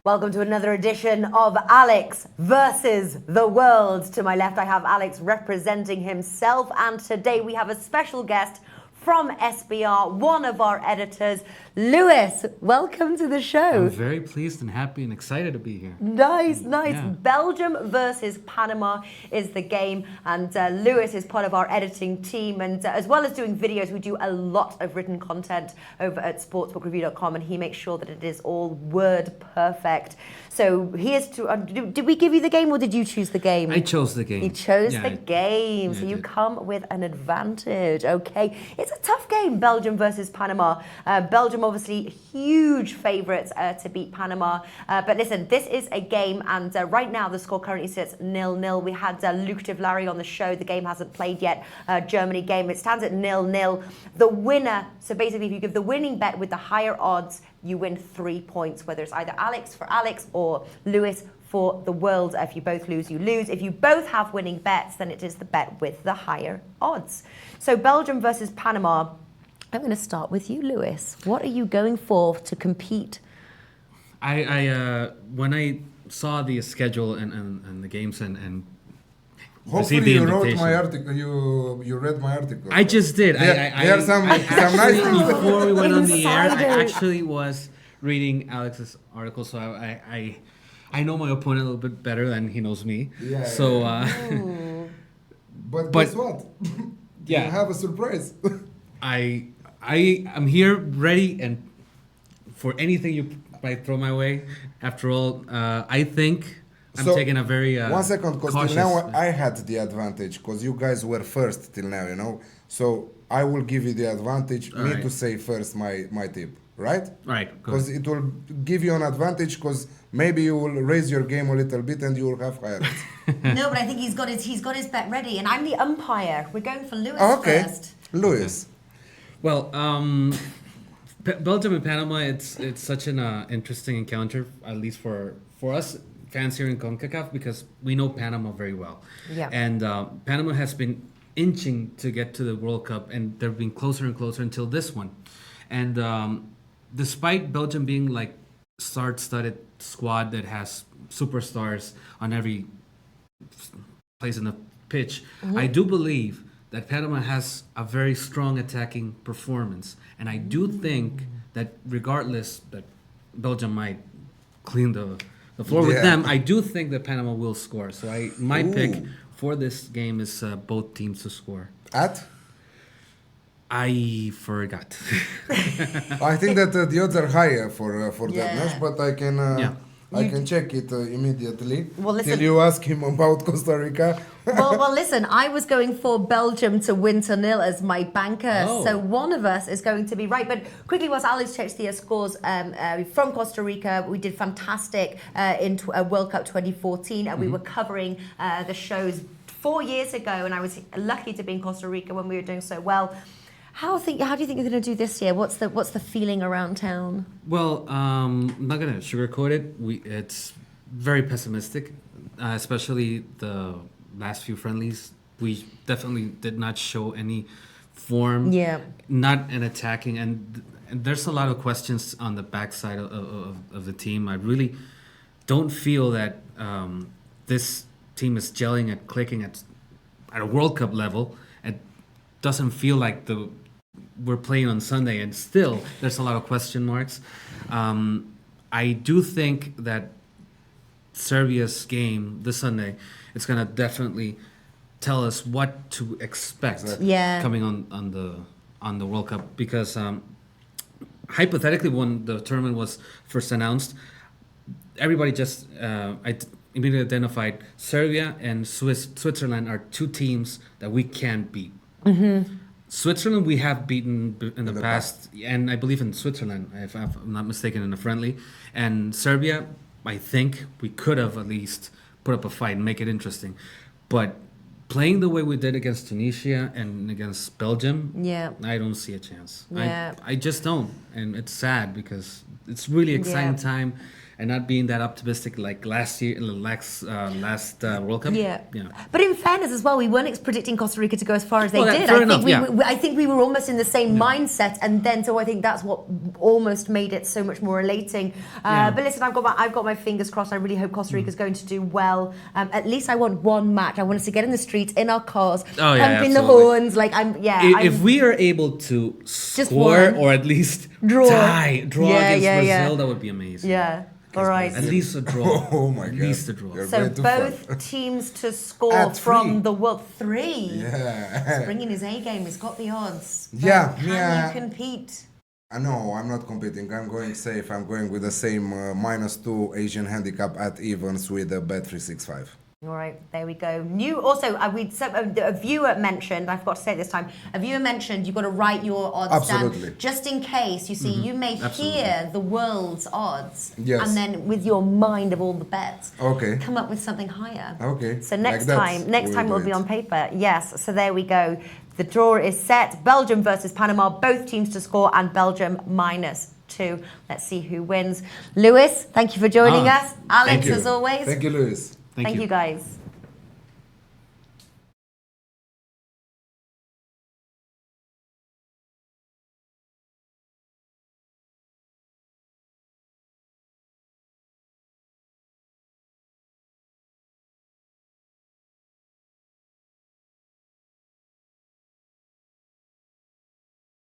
Welcome to another edition of Alex versus the world. To my left, I have Alex representing himself, and today we have a special guest from SBR, one of our editors, Lewis. Welcome to the show. I'm very pleased and happy and excited to be here. Nice. Yeah. Belgium versus Panama is the game, and Lewis is part of our editing team, and as well as doing videos, we do a lot of written content over at sportsbookreview.com, and he makes sure that it is all word perfect. So here's to, did we give you the game or did you choose the game? I chose the game. You chose the game, so you come with an advantage. Okay, it's a tough game, Belgium versus Panama. Belgium obviously huge favourites to beat Panama. But listen, this is a game, and right now the score currently sits 0-0. We had Lucrative Larry on the show. The game hasn't played yet. Germany game. It stands at 0-0. The winner, so basically if you give the winning bet with the higher odds, you win 3 points, whether it's either Alex for Alex or Lewis for the world. If you both lose, you lose. If you both have winning bets, then it is the bet with the higher odds. So Belgium versus Panama. I'm going to start with you, Lewis. What are you going for to compete? I when I saw the schedule and the games and hopefully the you wrote invitation. my article. You read my article. I just did. There are some nice actually, things. before we went on the air, I Insider. actually was reading Alex's article, so I know my opponent a little bit better than he knows me. Yeah, So But but- guess what? Yeah. You have a surprise. I am here ready and for anything you might throw my way. After all, I think I'm So, taking a very 1 second, because cautious. till now I had the advantage, because you guys were first till now, you know. So I will give you the advantage. All Me right. to say first my tip, right? Right, go Because ahead. it will give you an advantage, because maybe you will raise your game a little bit and you will have higher odds. No, but I think he's got his bet ready, and I'm the umpire. We're going for Lewis Okay, first. Lewis. Well, Belgium and Panama, it's such an interesting encounter, at least for us fans here in CONCACAF, because we know Panama very well. Yeah. And Panama has been inching to get to the World Cup, and they're being closer and closer until this one. And despite Belgium being like star-studded squad that has superstars on every place in the pitch, I do believe that Panama has a very strong attacking performance, and I do think that regardless that Belgium might clean the floor with Yeah. them, I do think that Panama will score. So my pick Ooh. for this game is both teams to score. At? I forgot. I think that the odds are higher for that Yeah. match, but I can Yeah. I can check it immediately. Well, listen- Till you ask him about Costa Rica. well, listen, I was going for Belgium to win 0 as my banker, Oh. so one of us is going to be right. But quickly, whilst Alex checks the scores from Costa Rica, we did fantastic in World Cup 2014, and we were covering the shows 4 years ago, and I was lucky to be in Costa Rica when we were doing so well. How do you think you're going to do this year? What's the feeling around town? Well, I'm not gonna sugarcoat it. It's very pessimistic, especially the last few friendlies. We definitely did not show any form. Yeah. Not an attacking, and there's a lot of questions on the backside of the team. I really don't feel that this team is gelling and clicking at a World Cup level. It doesn't feel like we're playing on Sunday, and still there's a lot of question marks. I do think that Serbia's game this Sunday, it's gonna definitely tell us what to expect Yeah. coming on the World Cup, because hypothetically when the tournament was first announced, everybody just immediately identified Serbia and Switzerland are two teams that we can't beat. Switzerland we have beaten in the past, and I believe in Switzerland, if I'm not mistaken, in a friendly. And Serbia, I think we could have at least put up a fight and make it interesting. But playing the way we did against Tunisia and against Belgium, Yeah. I don't see a chance. Yeah. I just don't, and it's sad because it's really exciting time. and not being that optimistic like last year, last World Cup. Yeah. But in fairness as well, we weren't predicting Costa Rica to go as far as they Well, did. fair enough, I think we were almost in the same mindset, and then so I think that's what almost made it so much more elating. But listen, I've got my fingers crossed. I really hope Costa Rica's going to do well. At least I want one match. I want us to get in the streets, in our cars, pumping the horns. Like if we are able to score one. or at least Draw against Brazil, that would be amazing. Yeah. All right. At least a draw. Oh my God. At least a draw. You're So going too both far. teams to score At from three. the world. 3. Yeah. He's bringing his A game. He's got the odds. But Yeah, can yeah. you compete? No, I'm not competing. I'm going safe. I'm going with the same -2 Asian handicap at evens with a Bet365. All right, there we go. A viewer mentioned, I forgot to say it this time, a viewer mentioned you've got to write your odds Absolutely. down just in case. You see, you may hear the world's odds Yes. and then with your mind of all the bets, Okay. come up with something higher. Okay. So next Like that, time we'll will do be it. on paper. Yes, so there we go. The draw is set. Belgium versus Panama, both teams to score and Belgium -2. Let's see who wins. Lewis, thank you for joining us. Alex, you. as always. Thank you, Luis. Thank you guys.